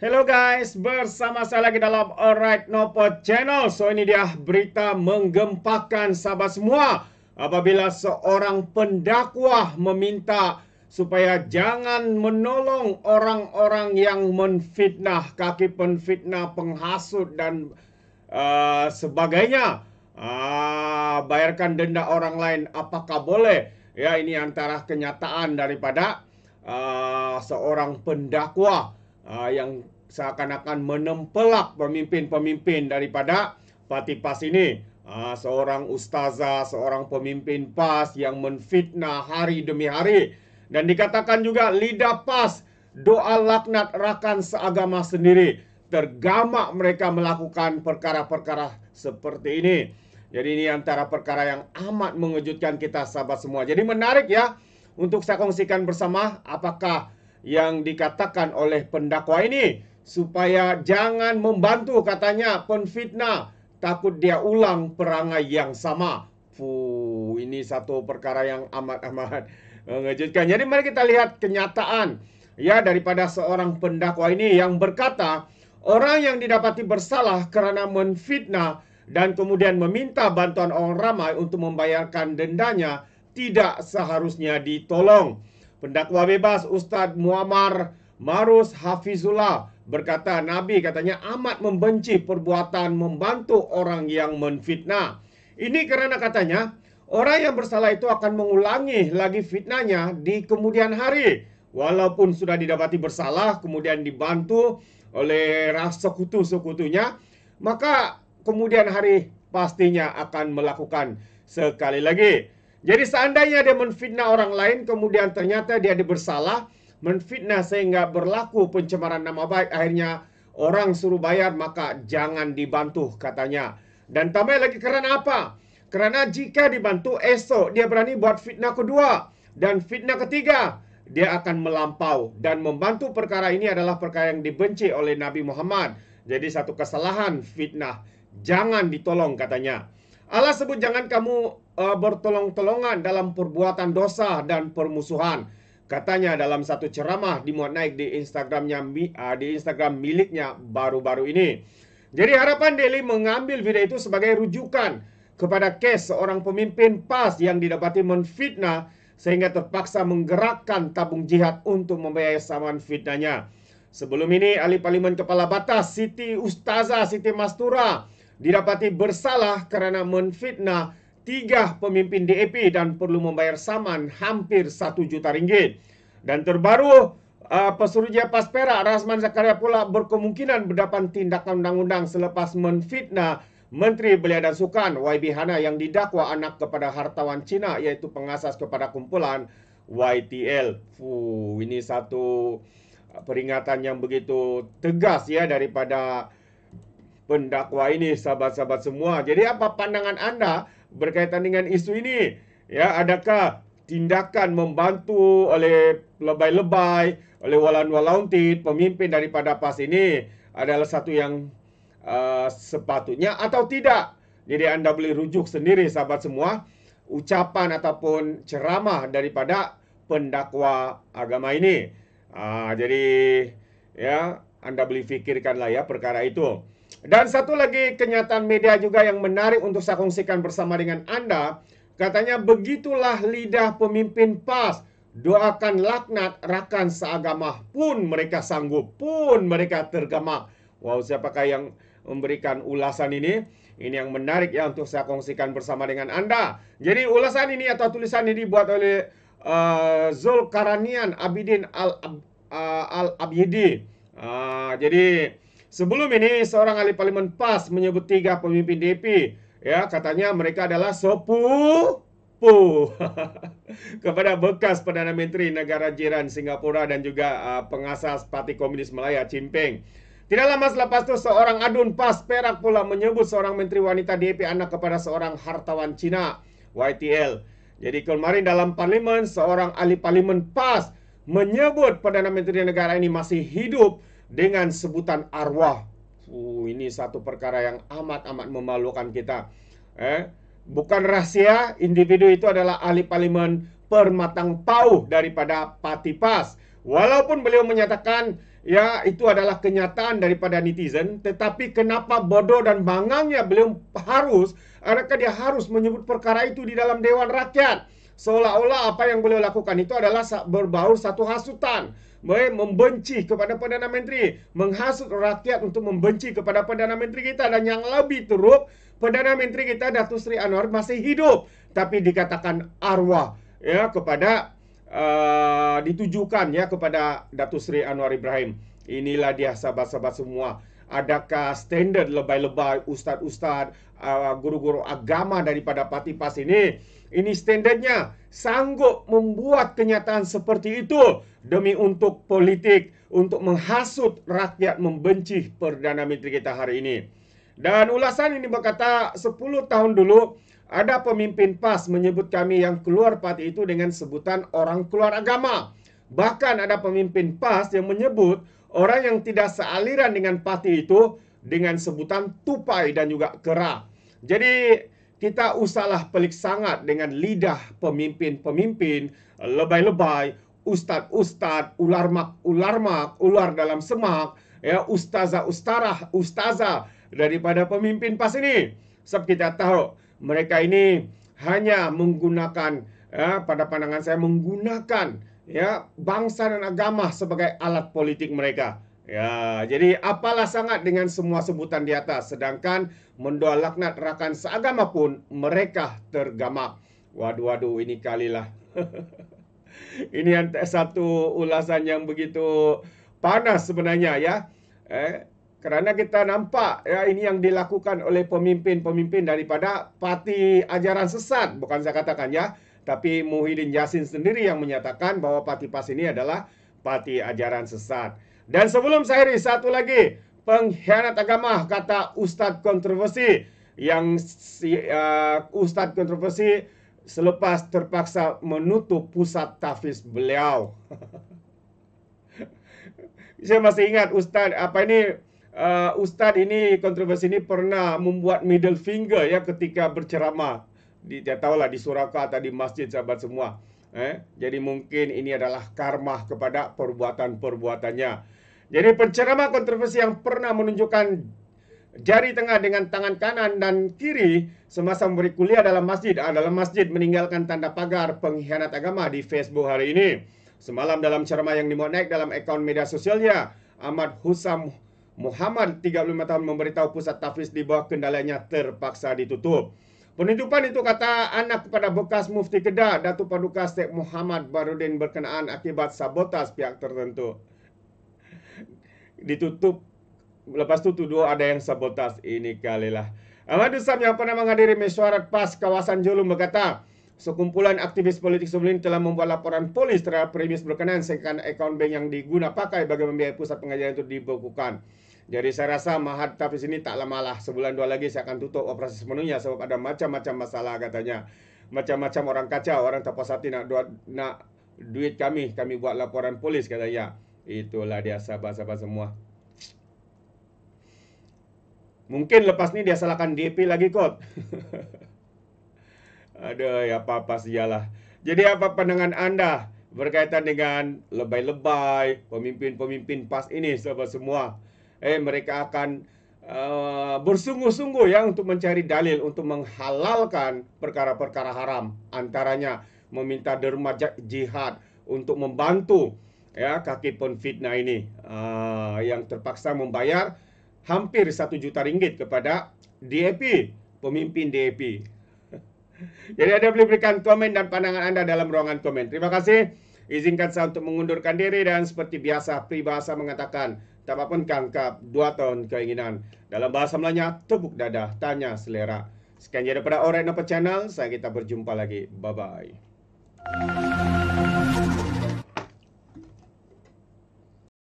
Hello guys, bersama saya lagi dalam Alright Nopo Channel. So ini dia berita menggempakan sahabat semua apabila seorang pendakwah meminta supaya jangan menolong orang-orang yang menfitnah, kaki penfitnah, penghasut dan sebagainya. Bayarkan denda orang lain, apakah boleh? Ya, ini antara kenyataan daripada seorang pendakwah yang seakan-akan menempelak pemimpin-pemimpin daripada parti PAS ini. Seorang ustazah, seorang pemimpin PAS yang menfitnah hari demi hari. Dan dikatakan juga lidah PAS, doa laknat rakan seagama sendiri. Tergamak mereka melakukan perkara-perkara seperti ini. Jadi ini antara perkara yang amat mengejutkan kita sahabat semua. Jadi menarik ya untuk saya kongsikan bersama apakah yang dikatakan oleh pendakwa ini, supaya jangan membantu katanya penfitnah, takut dia ulang perangai yang sama. Ini satu perkara yang amat-amat mengejutkan. Jadi mari kita lihat kenyataan ya daripada seorang pendakwa ini yang berkata, orang yang didapati bersalah karena menfitnah dan kemudian meminta bantuan orang ramai untuk membayarkan dendanya tidak seharusnya ditolong. Pendakwa bebas Ustadz Muammar Marus Hafizullah berkata, Nabi katanya amat membenci perbuatan membantu orang yang menfitnah. Ini karena katanya orang yang bersalah itu akan mengulangi lagi fitnahnya di kemudian hari. Walaupun sudah didapati bersalah kemudian dibantu oleh sekutu-sekutunya, maka kemudian hari pastinya akan melakukan sekali lagi. Jadi seandainya dia menfitnah orang lain kemudian ternyata dia bersalah, menfitnah sehingga berlaku pencemaran nama baik, akhirnya orang suruh bayar, maka jangan dibantu katanya. Dan tambah lagi karena apa? Karena jika dibantu esok dia berani buat fitnah kedua dan fitnah ketiga, dia akan melampau. Dan membantu perkara ini adalah perkara yang dibenci oleh Nabi Muhammad. Jadi satu kesalahan fitnah, jangan ditolong katanya. Allah sebut jangan kamu bertolong-tolongan dalam perbuatan dosa dan permusuhan. Katanya dalam satu ceramah dimuat naik di Instagram miliknya baru-baru ini. Jadi harapan Daily mengambil video itu sebagai rujukan kepada kes seorang pemimpin PAS yang didapati menfitnah sehingga terpaksa menggerakkan tabung jihad untuk membayar saman fitnahnya. Sebelum ini ahli parlimen kepala batas Siti Ustazah Siti Mastura didapati bersalah karena menfitnah 3 pemimpin DAP dan perlu membayar saman hampir 1 juta ringgit. Dan terbaru, Pesuruhjaya PAS Perak Rasman Zakaria pula berkemungkinan berdapat tindakan undang-undang selepas menfitnah Menteri Belia dan Sukan YB Hana yang didakwa anak kepada hartawan Cina, yaitu pengasas kepada kumpulan YTL. Ini satu peringatan yang begitu tegas ya daripada pendakwa ini sahabat-sahabat semua. Jadi apa pandangan Anda berkaitan dengan isu ini? Ya, adakah tindakan membantu oleh lebay-lebay, oleh walan-walauntit, pemimpin daripada PAS ini adalah satu yang sepatutnya atau tidak? Jadi Anda boleh rujuk sendiri sahabat semua ucapan ataupun ceramah daripada pendakwa agama ini. Jadi ya Anda boleh fikirkanlah ya perkara itu. Dan satu lagi kenyataan media juga yang menarik untuk saya kongsikan bersama dengan Anda. Katanya begitulah lidah pemimpin PAS. Doakan laknat rakan seagama pun mereka sanggup, pun mereka tergamak. Wow, siapakah yang memberikan ulasan ini? Ini yang menarik ya untuk saya kongsikan bersama dengan Anda. Jadi ulasan ini atau tulisan ini dibuat oleh Zulkarnain Abidin Al-Abyidi. Jadi sebelum ini seorang ahli parlimen PAS menyebut 3 pemimpin DAP. Ya, katanya mereka adalah sepupu kepada bekas Perdana Menteri negara jiran Singapura dan juga pengasas Parti Komunis Malaya Chimping. Tidak lama selepas itu seorang adun PAS Perak pula menyebut seorang menteri wanita DAP anak kepada seorang hartawan Cina YTL. Jadi kemarin dalam parlimen seorang ahli parlimen PAS menyebut Perdana Menteri negara ini masih hidup dengan sebutan arwah. Ini satu perkara yang amat-amat memalukan kita. Bukan rahasia, individu itu adalah ahli parlimen permatang pauh daripada parti PAS. Walaupun beliau menyatakan ya itu adalah kenyataan daripada netizen, tetapi kenapa bodoh dan bangangnya beliau adakah dia harus menyebut perkara itu di dalam Dewan Rakyat? Seolah-olah apa yang beliau lakukan itu adalah berbaur satu hasutan, membenci kepada Perdana Menteri, menghasut rakyat untuk membenci kepada Perdana Menteri kita. Dan yang lebih teruk, Perdana Menteri kita Datuk Seri Anwar masih hidup, tapi dikatakan arwah ya kepada ditujukan ya kepada Datuk Seri Anwar Ibrahim. Inilah dia sahabat-sahabat semua. Adakah standard lebay-lebay ustaz-ustaz, guru-guru agama daripada parti PAS ini standardnya sanggup membuat kenyataan seperti itu demi untuk politik, untuk menghasut rakyat membenci Perdana Menteri kita hari ini. Dan ulasan ini berkata 10 tahun dulu ada pemimpin PAS menyebut kami yang keluar parti itu dengan sebutan orang keluar agama. Bahkan ada pemimpin PAS yang menyebut orang yang tidak sealiran dengan parti itu dengan sebutan tupai dan juga kera. Jadi kita usahlah pelik sangat dengan lidah pemimpin-pemimpin lebay-lebay, ustaz-ustaz, ular-mak, ular dalam semak, ya, ustazah daripada pemimpin PAS ini. Sebab kita tahu mereka ini hanya menggunakan, ya, pada pandangan saya menggunakan ya bangsa dan agama sebagai alat politik mereka. Ya, jadi apalah sangat dengan semua sebutan di atas, sedangkan mendoa laknat rakan seagama pun mereka tergamak. Waduh, ini kalilah. Ini satu ulasan yang begitu panas sebenarnya ya. Kerana kita nampak ya ini yang dilakukan oleh pemimpin-pemimpin daripada parti ajaran sesat. Bukan saya katakan ya, tapi Muhyiddin Yassin sendiri yang menyatakan bahwa parti PAS ini adalah parti ajaran sesat. Dan sebelum saya akhiri, satu lagi, pengkhianat agama, kata Ustadz kontroversi. Ustadz kontroversi selepas terpaksa menutup pusat tahfiz beliau. Saya masih ingat Ustadz ini kontroversi ini pernah membuat middle finger ya ketika berceramah. Dia tahulah di Surakarta, di masjid sahabat semua. Jadi mungkin ini adalah karma kepada perbuatan-perbuatannya. Jadi penceramah kontroversi yang pernah menunjukkan jari tengah dengan tangan kanan dan kiri semasa memberi kuliah dalam masjid meninggalkan tanda pagar pengkhianat agama di Facebook hari ini. Semalam dalam ceramah yang dimuat naik dalam akaun media sosialnya, Ahmad Husam Muhammad 35 tahun memberitahu pusat tahfiz di bawah kendalinya terpaksa ditutup. Penutupan itu, kata anak kepada bekas Mufti Kedah, Datuk Paduka Sheikh Muhammad Baharudin, berkenaan akibat sabotas pihak tertentu. Ditutup, lepas itu tuduh ada yang sabotas. Ini kalilah. Ahmad Husam yang pernah menghadiri mesyuarat PAS kawasan Jolum berkata, sekumpulan aktivis politik sebelum ini telah membuat laporan polis terhadap premis berkenaan sehingga akaun bank yang diguna pakai bagi membiayai pusat pengajian itu dibekukan. Jadi saya rasa Mahat Tahfiz ini tak lamalah, sebulan dua lagi saya akan tutup operasi sepenuhnya sebab ada macam-macam masalah katanya. Macam-macam orang kacau, orang tak puas hati nak duit kami buat laporan polis katanya. Itulah dia sahabat-sahabat semua. Mungkin lepas ni dia salahkan DAP lagi kot. Aduh, ya apa-apa sialah. Jadi apa pandangan anda berkaitan dengan lebay-lebay pemimpin-pemimpin PAS ini sahabat semua? Mereka akan bersungguh-sungguh ya untuk mencari dalil untuk menghalalkan perkara-perkara haram, antaranya meminta derma jihad untuk membantu ya kaki penfitnah ini yang terpaksa membayar hampir 1 juta ringgit kepada DAP, pemimpin DAP. Jadi anda boleh berikan komen dan pandangan anda dalam ruangan komen. Terima kasih. Izinkan saya untuk mengundurkan diri dan seperti biasa peribahasa mengatakan, tak apapun kangkap 2 tahun keinginan. Dalam bahasa Melayanya, tepuk dada, tanya selera. Sekian daripada Alright Napa Channel. Kita berjumpa lagi. Bye-bye.